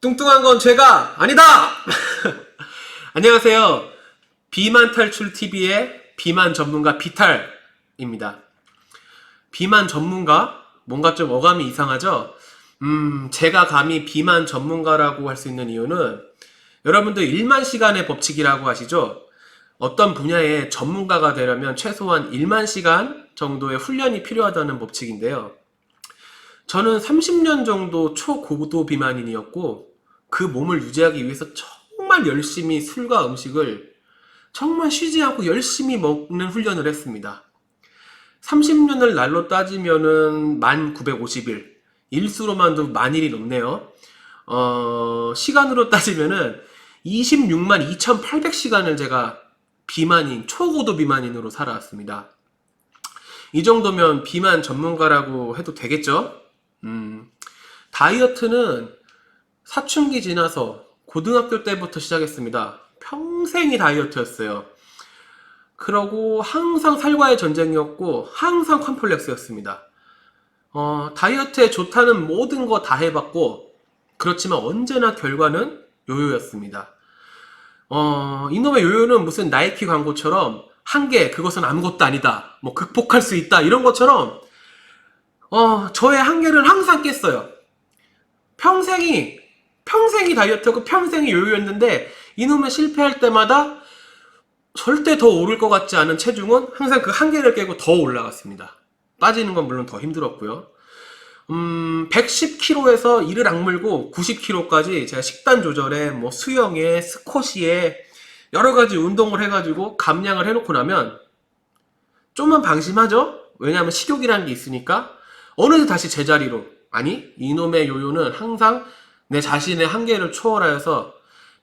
뚱뚱한 건 죄가 아니다! 안녕하세요. 비만 탈출 TV의 비만 전문가 비탈입니다. 비만 전문가? 뭔가 좀 어감이 이상하죠? 제가 감히 비만 전문가라고 할 수 있는 이유는 여러분들 1만 시간의 법칙이라고 하시죠? 어떤 분야의 전문가가 되려면 최소한 1만 시간 정도의 훈련이 필요하다는 법칙인데요. 저는 30년 정도 초고도 비만인이었고 그 몸을 유지하기 위해서 정말 열심히 술과 음식을 정말 쉬지 않고 열심히 먹는 훈련을 했습니다. 30년을 날로 따지면은 1950일, 일수로만도 만일이 넘네요. 시간으로 따지면은 26만 2800시간을 제가 비만인, 초고도 비만인으로 살아왔습니다. 이 정도면 비만 전문가라고 해도 되겠죠? 다이어트는 사춘기 지나서 고등학교 때부터 시작했습니다. 평생이 다이어트였어요. 그러고 항상 살과의 전쟁이었고 항상 컴플렉스였습니다. 다이어트에 좋다는 모든 거 다 해봤고 그렇지만 언제나 결과는 요요였습니다. 이놈의 요요는 무슨 나이키 광고처럼 한계 그것은 아무것도 아니다. 뭐 극복할 수 있다 이런 것처럼 저의 한계를 항상 깼어요. 평생이 다이어트고 평생이 요요였는데 이놈의 실패할 때마다 절대 더 오를 것 같지 않은 체중은 항상 그 한계를 깨고 더 올라갔습니다. 빠지는 건 물론 더 힘들었고요. 110kg에서 이를 악물고 90kg까지 제가 식단 조절에 뭐 수영에 스쿼시에 여러 가지 운동을 해가지고 감량을 해놓고 나면 좀만 방심하죠? 왜냐하면 식욕이라는 게 있으니까 어느새 다시 제자리로 아니 이놈의 요요는 항상 내 자신의 한계를 초월하여서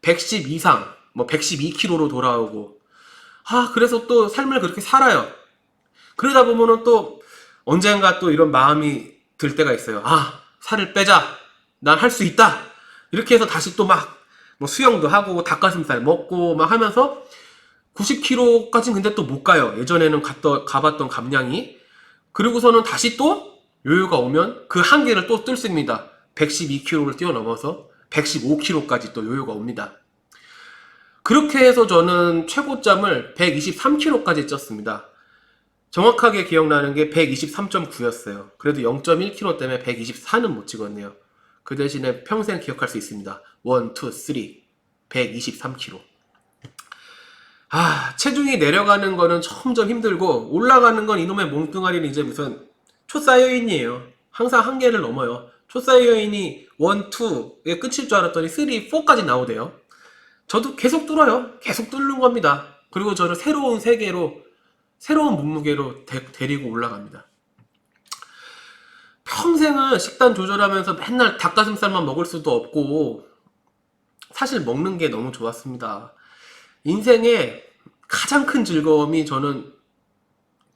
110 이상 뭐 112kg로 돌아오고 그래서 또 삶을 그렇게 살아요. 그러다 보면은 또 언젠가 또 이런 마음이 들 때가 있어요. 살을 빼자. 난 할 수 있다. 이렇게 해서 다시 또 막 뭐 수영도 하고 닭가슴살 먹고 막 하면서 90kg까지는 근데 또 못 가요. 예전에는 가봤던 감량이. 그리고서는 다시 또 요요가 오면 그 한계를 또 뚫습니다. 112kg를 뛰어넘어서 115kg까지 또 요요가 옵니다. 그렇게 해서 저는 최고점을 123kg까지 쪘습니다. 정확하게 기억나는 게 123.9였어요. 그래도 0.1kg 때문에 124는 못 찍었네요. 그 대신에 평생 기억할 수 있습니다. 1, 2, 3, 123kg. 체중이 내려가는 거는 점점 힘들고 올라가는 건 이놈의 몸뚱아리는 이제 무슨 초사이어인이에요. 항상 한계를 넘어요. 초사이어인이 1, 2의 끝일 줄 알았더니 3, 4까지 나오대요. 저도 계속 뚫어요. 계속 뚫는 겁니다. 그리고 저를 새로운 세계로 새로운 몸무게로 데리고 올라갑니다. 평생은 식단 조절하면서 맨날 닭가슴살만 먹을 수도 없고 사실 먹는 게 너무 좋았습니다. 인생의 가장 큰 즐거움이 저는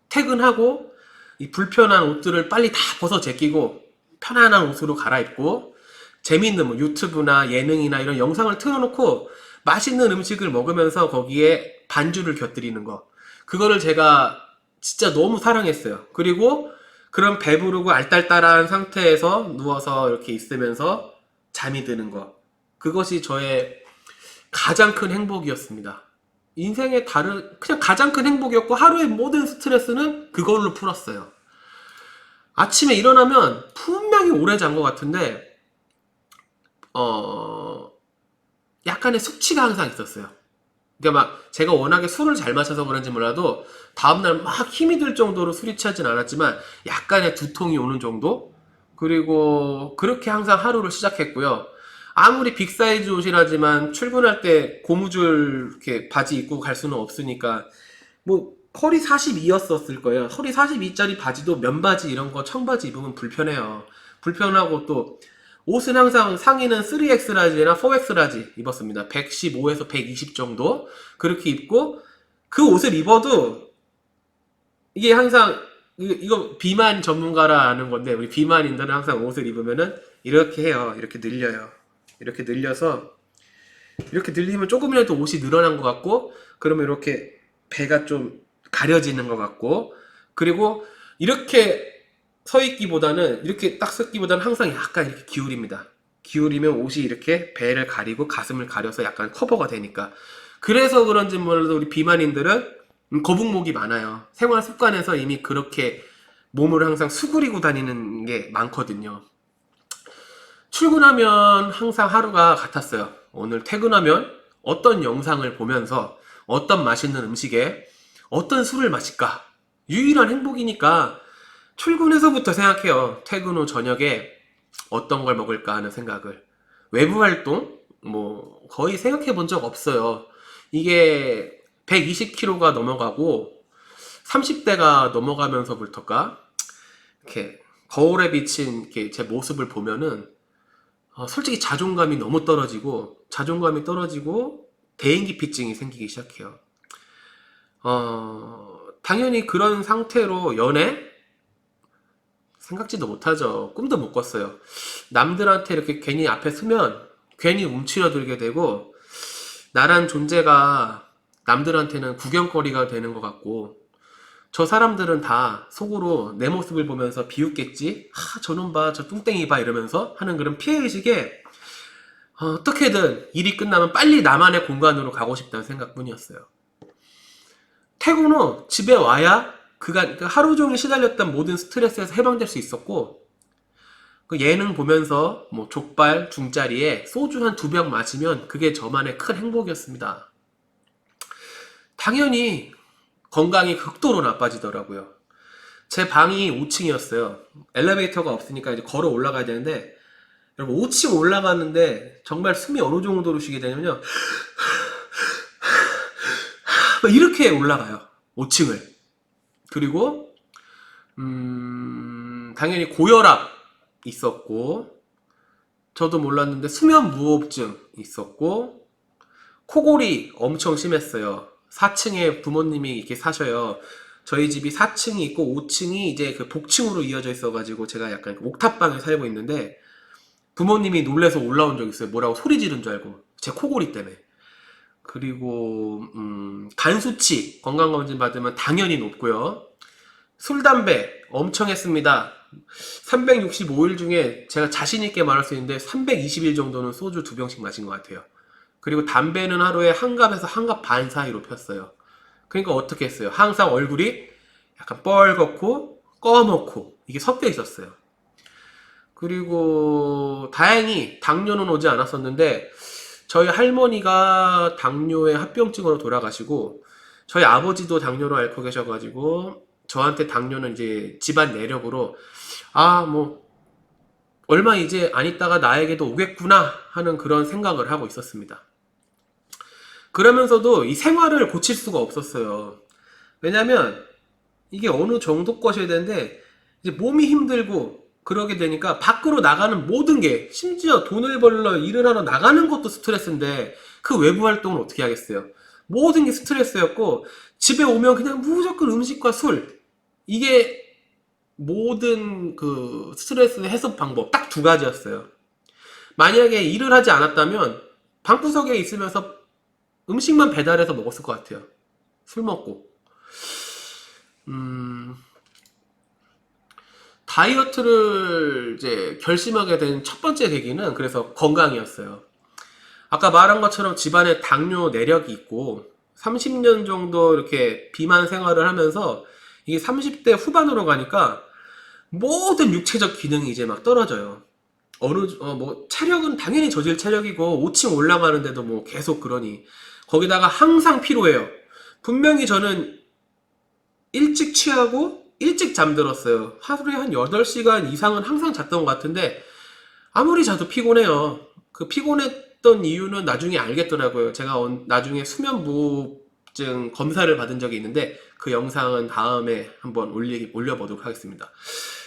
퇴근하고 이 불편한 옷들을 빨리 다 벗어 제끼고 편안한 옷으로 갈아입고 재미있는 뭐 유튜브나 예능이나 이런 영상을 틀어놓고 맛있는 음식을 먹으면서 거기에 반주를 곁들이는 거. 그거를 제가 진짜 너무 사랑했어요. 그리고 그런 배부르고 알딸딸한 상태에서 누워서 이렇게 있으면서 잠이 드는 거. 그것이 저의 가장 큰 행복이었습니다. 인생의 그냥 가장 큰 행복이었고 하루의 모든 스트레스는 그걸로 풀었어요. 아침에 일어나면 분명히 오래 잔 것 같은데 약간의 숙취가 항상 있었어요. 그러니까 막 제가 워낙에 술을 잘 마셔서 그런지 몰라도 다음날 막 힘이 들 정도로 술이 취하진 않았지만 약간의 두통이 오는 정도? 그리고 그렇게 항상 하루를 시작했고요. 아무리 빅사이즈 옷이라지만 출근할 때 고무줄 이렇게 바지 입고 갈 수는 없으니까 뭐 허리 42였었을 거예요. 허리 42짜리 바지도 면바지 이런 거 청바지 입으면 불편해요. 불편하고 또 옷은 항상 상의는 3X 라지나 4X 라지 입었습니다. 115에서 120 정도 그렇게 입고 그 옷을 입어도 이게 항상 이거 비만 전문가라 아는 건데 우리 비만인들은 항상 옷을 입으면은 이렇게 해요. 이렇게 늘려요. 이렇게 늘려서 이렇게 늘리면 조금이라도 옷이 늘어난 것 같고 그러면 이렇게 배가 좀 가려지는 것 같고 그리고 이렇게 서 있기보다는 이렇게 딱 서 있기보다는 항상 약간 이렇게 기울입니다. 기울이면 옷이 이렇게 배를 가리고 가슴을 가려서 약간 커버가 되니까. 그래서 그런지 몰라도 우리 비만인들은 거북목이 많아요. 생활 습관에서 이미 그렇게 몸을 항상 수그리고 다니는 게 많거든요. 출근하면 항상 하루가 같았어요. 오늘 퇴근하면 어떤 영상을 보면서 어떤 맛있는 음식에 어떤 술을 마실까? 유일한 행복이니까 출근해서부터 생각해요. 퇴근 후 저녁에 어떤 걸 먹을까 하는 생각을. 외부 활동? 뭐 거의 생각해 본 적 없어요. 이게 120kg가 넘어가고 30대가 넘어가면서부터가 이렇게 거울에 비친 이렇게 제 모습을 보면은 솔직히 자존감이 너무 떨어지고 대인기피증이 생기기 시작해요. 당연히 그런 상태로 연애 생각지도 못하죠. 꿈도 못 꿨어요. 남들한테 이렇게 괜히 앞에 서면 괜히 움츠러들게 되고 나란 존재가 남들한테는 구경거리가 되는 것 같고 저 사람들은 다 속으로 내 모습을 보면서 비웃겠지? 저놈 봐, 저 뚱땡이 봐 이러면서 하는 그런 피해의식에 어떻게든 일이 끝나면 빨리 나만의 공간으로 가고 싶다는 생각뿐이었어요. 퇴근 후 집에 와야 그간 하루 종일 시달렸던 모든 스트레스에서 해방될 수 있었고 그 예능 보면서 뭐 족발 중짜리에 소주 한 2병 마시면 그게 저만의 큰 행복이었습니다. 당연히 건강이 극도로 나빠지더라고요. 제 방이 5층이었어요. 엘리베이터가 없으니까 이제 걸어 올라가야 되는데 여러분 5층 올라가는데 정말 숨이 어느 정도로 쉬게 되냐면요. 이렇게 올라가요. 5층을. 그리고 당연히 고혈압 있었고 저도 몰랐는데 수면 무호흡증 있었고 코골이 엄청 심했어요. 4층에 부모님이 이렇게 사셔요. 저희 집이 4층이 있고 5층이 이제 그 복층으로 이어져 있어가지고 제가 약간 옥탑방에 살고 있는데 부모님이 놀래서 올라온 적 있어요. 뭐라고 소리 지른 줄 알고 제 코골이 때문에. 그리고 간 수치 건강검진 받으면 당연히 높고요. 술, 담배 엄청 했습니다. 365일 중에 제가 자신있게 말할 수 있는데 320일 정도는 소주 2병씩 마신 것 같아요. 그리고 담배는 하루에 한 갑에서 한 갑 반 사이로 폈어요. 그러니까 어떻게 했어요? 항상 얼굴이 약간 뻘겋고 꺼먹고 이게 섞여 있었어요. 그리고 다행히 당뇨는 오지 않았었는데 저희 할머니가 당뇨의 합병증으로 돌아가시고 저희 아버지도 당뇨로 앓고 계셔가지고 저한테 당뇨는 이제 집안 내력으로 뭐 얼마 이제 안 있다가 나에게도 오겠구나 하는 그런 생각을 하고 있었습니다. 그러면서도 이 생활을 고칠 수가 없었어요. 왜냐면 이게 어느 정도 것이어야 되는데 이제 몸이 힘들고 그러게 되니까 밖으로 나가는 모든 게 심지어 돈을 벌러 일을 하러 나가는 것도 스트레스인데 그 외부 활동을 어떻게 하겠어요. 모든 게 스트레스였고 집에 오면 그냥 무조건 음식과 술 이게 모든 그 스트레스 해소 방법 딱 2가지였어요. 만약에 일을 하지 않았다면 방구석에 있으면서 음식만 배달해서 먹었을 것 같아요. 술 먹고. 다이어트를 이제 결심하게 된 첫 번째 계기는 그래서 건강이었어요. 아까 말한 것처럼 집안에 당뇨 내력이 있고 30년 정도 이렇게 비만 생활을 하면서 이게 30대 후반으로 가니까 모든 육체적 기능이 이제 막 떨어져요. 뭐 체력은 당연히 저질 체력이고 5층 올라가는데도 뭐 계속 그러니 거기다가 항상 피로해요. 분명히 저는 일찍 취하고 일찍 잠들었어요. 하루에 한 8시간 이상은 항상 잤던 것 같은데 아무리 자도 피곤해요. 그 피곤했던 이유는 나중에 알겠더라고요. 제가 나중에 수면무호흡증 검사를 받은 적이 있는데 그 영상은 다음에 한번 올려보도록 하겠습니다.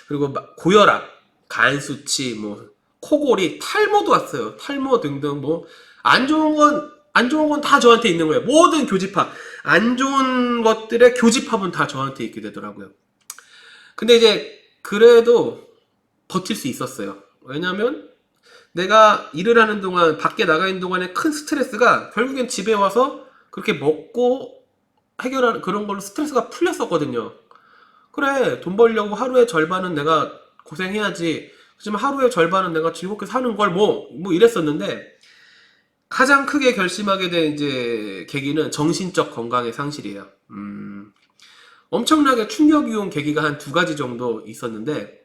그리고 고혈압, 간수치, 뭐 코골이, 탈모도 왔어요. 탈모 등등 뭐 안 좋은 건 다 저한테 있는 거예요. 모든 교집합, 안 좋은 것들의 교집합은 다 저한테 있게 되더라고요. 근데 이제 그래도 버틸 수 있었어요. 왜냐면 내가 일을 하는 동안 밖에 나가 있는 동안에 큰 스트레스가 결국엔 집에 와서 그렇게 먹고 해결하는 그런 걸로 스트레스가 풀렸었거든요. 그래 돈 벌려고 하루의 절반은 내가 고생해야지 하지만 하루의 절반은 내가 즐겁게 사는 걸 뭐 이랬었는데, 가장 크게 결심하게 된 이제 계기는 정신적 건강의 상실이에요. 엄청나게 충격이 온 계기가 한 두 가지 정도 있었는데,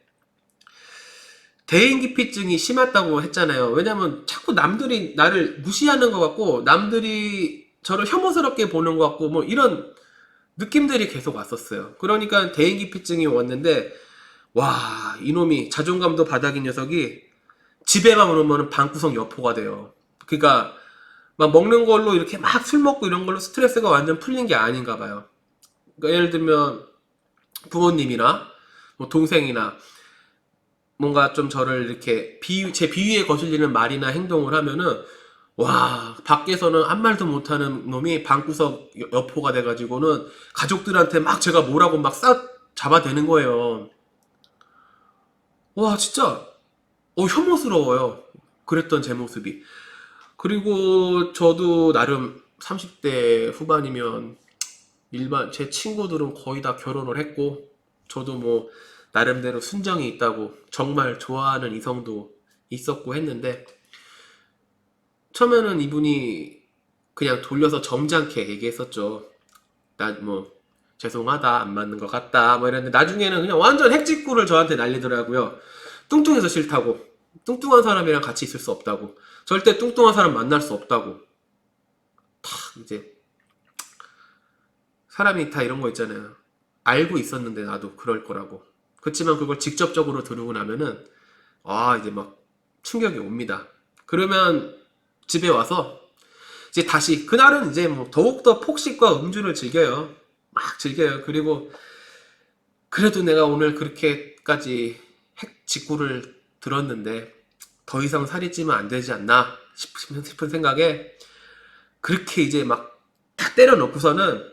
대인기피증이 심했다고 했잖아요. 왜냐면 자꾸 남들이 나를 무시하는 것 같고, 남들이 저를 혐오스럽게 보는 것 같고, 뭐 이런 느낌들이 계속 왔었어요. 그러니까 대인기피증이 왔는데, 와, 이놈이 자존감도 바닥인 녀석이 집에만 오면 방구석 여포가 돼요. 그러니까 막 먹는 걸로 이렇게 막 술 먹고 이런 걸로 스트레스가 완전 풀린 게 아닌가 봐요. 그러니까 예를 들면 부모님이나 뭐 동생이나 뭔가 좀 저를 이렇게 제 비위에 거슬리는 말이나 행동을 하면은, 와, 밖에서는 아무 말도 못하는 놈이 방구석 여포가 돼가지고는 가족들한테 막 제가 뭐라고 막 싹 잡아대는 거예요. 와, 진짜 혐오스러워요. 그랬던 제 모습이. 그리고 저도 나름 30대 후반이면 일반 제 친구들은 거의 다 결혼을 했고, 저도 뭐 나름대로 순정이 있다고 정말 좋아하는 이성도 있었고 했는데, 처음에는 이분이 그냥 돌려서 점잖게 얘기했었죠. 나 뭐 죄송하다, 안 맞는 것 같다, 뭐 이랬는데, 나중에는 그냥 완전 핵직구를 저한테 날리더라고요. 뚱뚱해서 싫다고, 뚱뚱한 사람이랑 같이 있을 수 없다고, 절대 뚱뚱한 사람 만날 수 없다고. 이제 사람이 다 이런 거 있잖아요. 알고 있었는데 나도 그럴 거라고. 그렇지만 그걸 직접적으로 들으고 나면은, 이제 막 충격이 옵니다. 그러면 집에 와서 이제 다시 그날은 이제 뭐 더욱더 폭식과 음주를 즐겨요. 막 즐겨요. 그리고 그래도 내가 오늘 그렇게까지 핵 직구를 들었는데 더 이상 살이 찌면 안 되지 않나 싶은 생각에, 그렇게 이제 막 다 때려놓고서는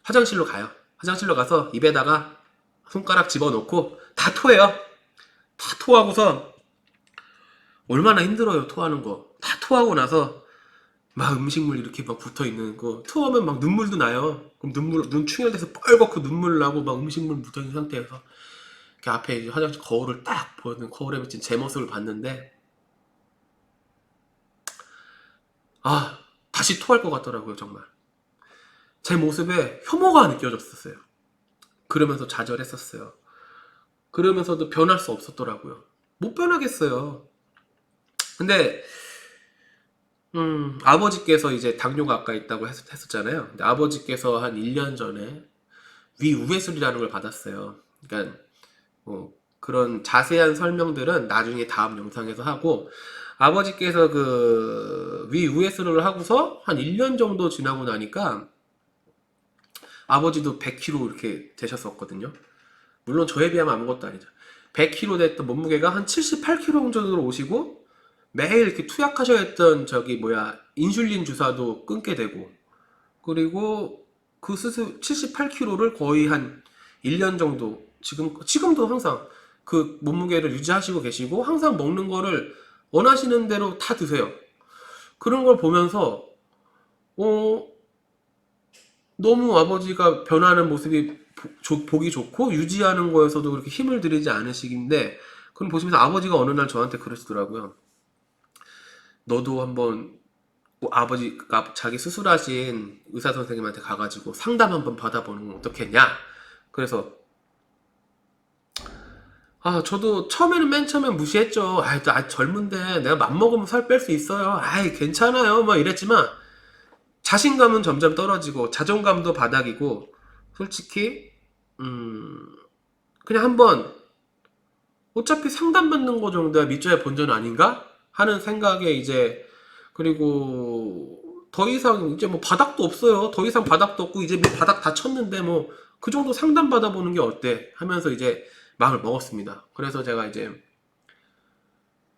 화장실로 가요. 화장실로 가서 입에다가 손가락 집어넣고 다 토해요. 다 토하고서, 얼마나 힘들어요, 토하는 거. 다 토하고 나서 막 음식물 이렇게 막 붙어 있는 거, 토하면 막 눈물도 나요. 그럼 눈 충혈돼서 뻘겋고 눈물 나고 막 음식물 묻어 있는 상태에서 이렇게 앞에 이제 화장실 거울을 딱 보는, 거울에 비친 제 모습을 봤는데, 다시 토할 것 같더라고요, 정말. 제 모습에 혐오가 느껴졌었어요. 그러면서 좌절했었어요. 그러면서도 변할 수 없었더라고요. 못 변하겠어요. 근데 아버지께서 이제 당뇨가 아까 있다고 했었잖아요. 근데 아버지께서 한 1년 전에 위우회술이라는 걸 받았어요. 그러니까 뭐 그런 자세한 설명들은 나중에 다음 영상에서 하고, 아버지께서 그 위우회술을 하고서 한 1년 정도 지나고 나니까 아버지도 100kg 이렇게 되셨었거든요. 물론 저에 비하면 아무것도 아니죠. 100kg 됐던 몸무게가 한 78kg 정도로 오시고, 매일 이렇게 투약하셔야 했던 인슐린 주사도 끊게 되고, 그리고 그 수술 78kg를 거의 한 1년 정도, 지금도 항상 그 몸무게를 유지하시고 계시고, 항상 먹는 거를 원하시는 대로 다 드세요. 그런 걸 보면서 너무 아버지가 변하는 모습이 보기 좋고, 유지하는 거에서도 그렇게 힘을 들이지 않으시긴데, 그럼 보시면서 아버지가 어느 날 저한테 그러시더라고요. 너도 한번 아버지가 자기 수술하신 의사 선생님한테 가가지고 상담 한번 받아보는 건 어떻겠냐. 그래서 저도 처음에는 맨 처음엔 무시했죠. 나 젊은데 내가 맘먹으면 살 뺄 수 있어요. 괜찮아요, 막 이랬지만, 자신감은 점점 떨어지고 자존감도 바닥이고, 솔직히 그냥 한번, 어차피 상담받는 거 정도야 밑져야 본전 아닌가 하는 생각에 이제, 그리고 더 이상 이제 뭐 바닥도 없어요. 더 이상 바닥도 없고, 이제 뭐 바닥 다 쳤는데 뭐 그 정도 상담 받아보는 게 어때 하면서 이제 마음을 먹었습니다. 그래서 제가 이제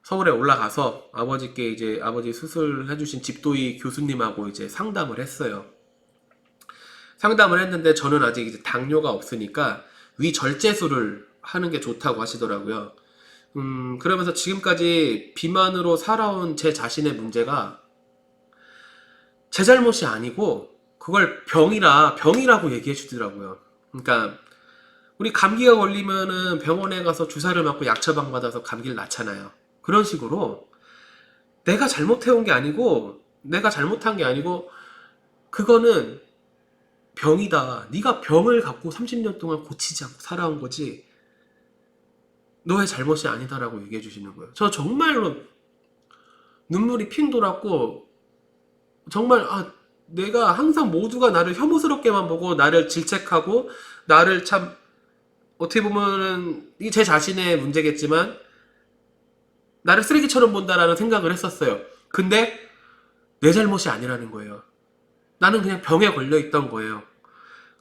서울에 올라가서 아버지께 이제 아버지 수술해주신 집도의 교수님하고 이제 상담을 했어요. 상담을 했는데 저는 아직 이제 당뇨가 없으니까 위절제술을 하는 게 좋다고 하시더라고요. 그러면서 지금까지 비만으로 살아온 제 자신의 문제가 제 잘못이 아니고, 그걸 병이라고 얘기해 주더라고요. 그러니까 우리 감기가 걸리면은 병원에 가서 주사를 맞고 약 처방 받아서 감기를 낫잖아요. 그런 식으로 내가 잘못해온 게 아니고 내가 잘못한 게 아니고 그거는 병이다. 네가 병을 갖고 30년 동안 고치지 않고 살아온 거지 너의 잘못이 아니다라고 얘기해 주시는 거예요. 저 정말로 눈물이 핑 돌았고 정말 내가 항상 모두가 나를 혐오스럽게만 보고 나를 질책하고 나를 참 어떻게 보면은 이게 제 자신의 문제겠지만 나를 쓰레기처럼 본다라는 생각을 했었어요. 근데 내 잘못이 아니라는 거예요. 나는 그냥 병에 걸려 있던 거예요.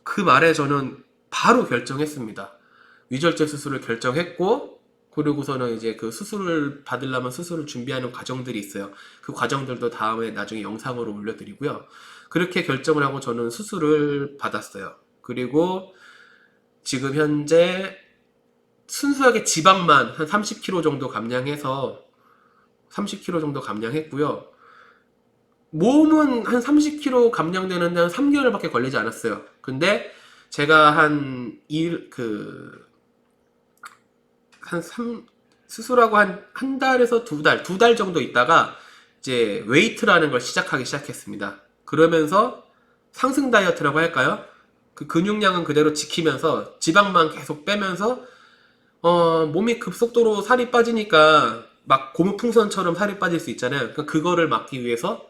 그 말에 저는 바로 결정했습니다. 위절제 수술을 결정했고 그리고서는 이제 그 수술을 받으려면 수술을 준비하는 과정들이 있어요. 그 과정들도 다음에 나중에 영상으로 올려드리고요. 그렇게 결정을 하고 저는 수술을 받았어요. 그리고 지금 현재 순수하게 지방만 한 30kg 정도 감량해서 30kg 정도 감량했고요. 몸은 한 30kg 감량되는데 한 3개월밖에 걸리지 않았어요. 근데 제가 수술하고 한 달에서 두 달 정도 있다가 이제 웨이트라는 걸 시작하기 시작했습니다. 그러면서 상승 다이어트라고 할까요? 그 근육량은 그대로 지키면서 지방만 계속 빼면서 몸이 급속도로 살이 빠지니까 막 고무풍선처럼 살이 빠질 수 있잖아요. 그러니까 그거를 막기 위해서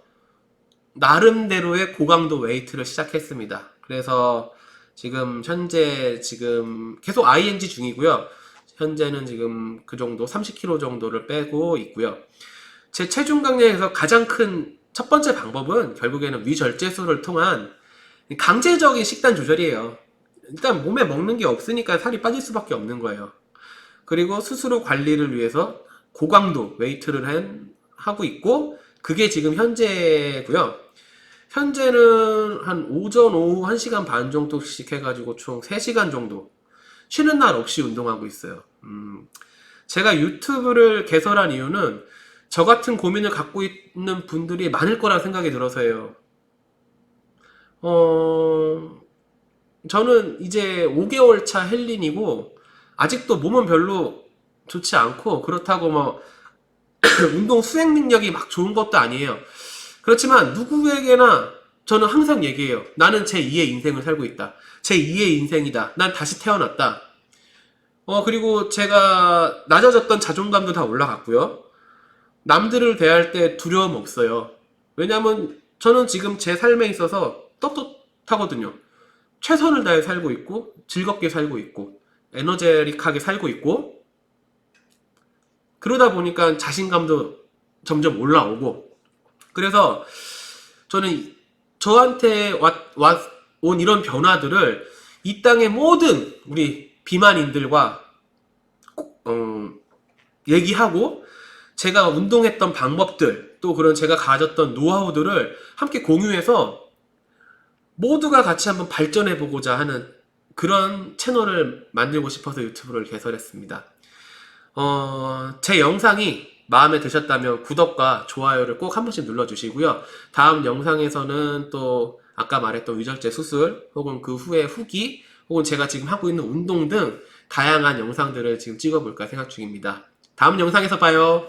나름대로의 고강도 웨이트를 시작했습니다. 그래서 지금 현재 계속 ING 중이고요. 현재는 지금 그 정도 30kg 정도를 빼고 있고요. 제 체중 감량에서 가장 큰 첫 번째 방법은 결국에는 위절제술을 통한 강제적인 식단 조절이에요. 일단 몸에 먹는 게 없으니까 살이 빠질 수밖에 없는 거예요. 그리고 스스로 관리를 위해서 고강도 웨이트를 하고 있고 그게 지금 현재고요. 현재는 한 오전, 오후 1시간 반 정도씩 해가지고 총 3시간 정도 쉬는 날 없이 운동하고 있어요. 제가 유튜브를 개설한 이유는 저 같은 고민을 갖고 있는 분들이 많을 거라 생각이 들어서예요. 저는 이제 5개월 차 헬린이고 아직도 몸은 별로 좋지 않고 그렇다고 뭐 운동 수행 능력이 막 좋은 것도 아니에요. 그렇지만 누구에게나 저는 항상 얘기해요. 나는 제2의 인생을 살고 있다. 제2의 인생이다. 난 다시 태어났다. 그리고 제가 낮아졌던 자존감도 다 올라갔고요. 남들을 대할 때 두려움 없어요. 왜냐면 저는 지금 제 삶에 있어서 떳떳하거든요. 최선을 다해 살고 있고 즐겁게 살고 있고 에너제릭하게 살고 있고 그러다 보니까 자신감도 점점 올라오고 그래서 저는 저한테 온 이런 변화들을 이 땅의 모든 우리 비만인들과 얘기하고 제가 운동했던 방법들 또 그런 제가 가졌던 노하우들을 함께 공유해서 모두가 같이 한번 발전해보고자 하는 그런 채널을 만들고 싶어서 유튜브를 개설했습니다. 제 영상이 마음에 드셨다면 구독과 좋아요를 꼭 한 번씩 눌러주시고요. 다음 영상에서는 또 아까 말했던 위절제 수술 혹은 그 후의 후기 혹은 제가 지금 하고 있는 운동 등 다양한 영상들을 지금 찍어볼까 생각 중입니다. 다음 영상에서 봐요.